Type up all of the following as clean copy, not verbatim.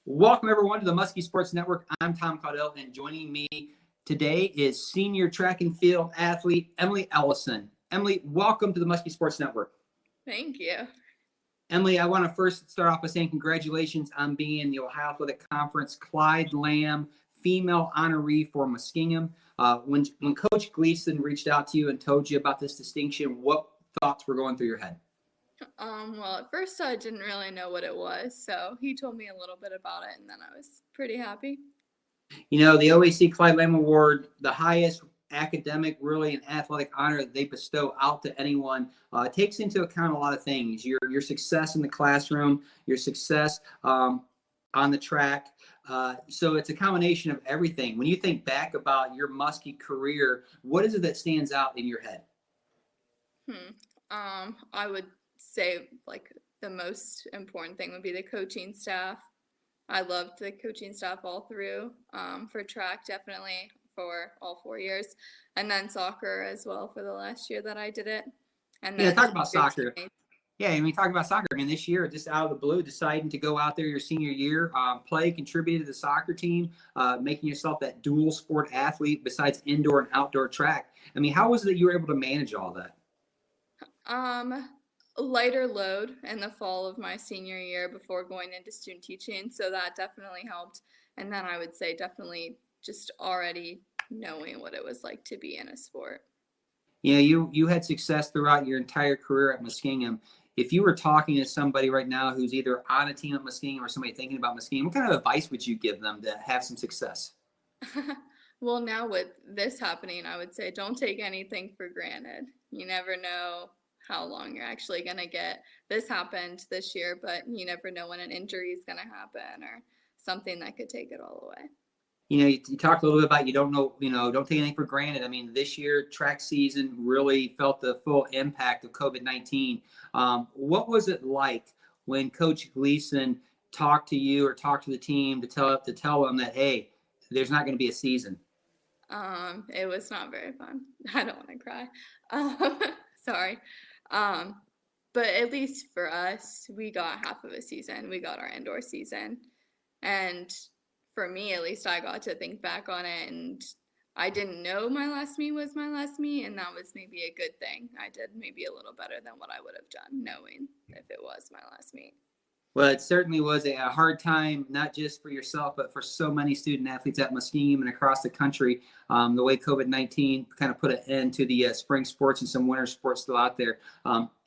Welcome, everyone, to the Muskie Sports Network. I'm Tom Caudell, and joining me today is senior track and field athlete Emily Ellyson. Emily, welcome to the Muskie Sports Network. Thank you. Emily, I want to first start off by saying congratulations on being the Ohio Athletic Conference Clyde Lamb female honoree for Muskingum. When Coach Gleason reached out to you and told you about this distinction, what thoughts were going through your head? Well, at first I didn't really know what it was, so he told me a little bit about it, and then I was pretty happy. You know, the OAC Clyde Lamb Award, the highest academic, really, and athletic honor that they bestow out to anyone, takes into account a lot of things. Your success in the classroom, your success on the track. So it's a combination of everything. When you think back about your Muskie career, what is it that stands out in your head? I would say like the most important thing would be the coaching staff. I loved the coaching staff all through, for track, definitely for all 4 years, and then soccer as well for the last year that I did it. And then talk about soccer. Talk about soccer. I mean, this year, just out of the blue, deciding to go out there your senior year, contribute to the soccer team, making yourself that dual sport athlete besides indoor and outdoor track. I mean, how was it that you were able to manage all that? A lighter load in the fall of my senior year before going into student teaching, so that definitely helped. And then I would say definitely just already knowing what it was like to be in a sport. You know, you had success throughout your entire career at Muskingum. If you were talking to somebody right now who's either on a team at Muskingum or somebody thinking about Muskingum, what kind of advice would you give them to have some success? Well, now with this happening, I would say don't take anything for granted. You never know how long you're actually going to get. This happened this year, but you never know when an injury is going to happen or something that could take it all away. You know, you talked a little bit about don't take anything for granted. I mean, this year track season really felt the full impact of COVID-19. What was it like when Coach Gleason talked to you or talked to the team to tell them that, hey, there's not going to be a season? It was not very fun. I don't want to cry. Sorry. But at least for us, we got half of a season. We got our indoor season. And for me, at least, I got to think back on it, and I didn't know my last meet was my last meet, and that was maybe a good thing. I did maybe a little better than what I would have done knowing if it was my last meet. Well, it certainly was a hard time, not just for yourself, but for so many student athletes at Muskingum and across the country. The way COVID-19 kind of put an end to the spring sports and some winter sports still out there.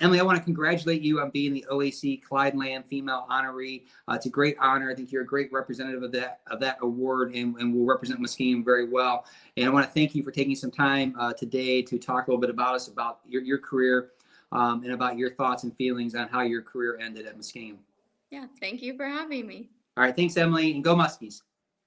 Emily, I want to congratulate you on being the OAC Clyde Lamb female honoree. It's a great honor. I think you're a great representative of that award and will represent Muskingum very well. And I want to thank you for taking some time today to talk a little bit about your career and about your thoughts and feelings on how your career ended at Muskingum. Yeah, thank you for having me. All right, thanks, Emily, and go Muskies.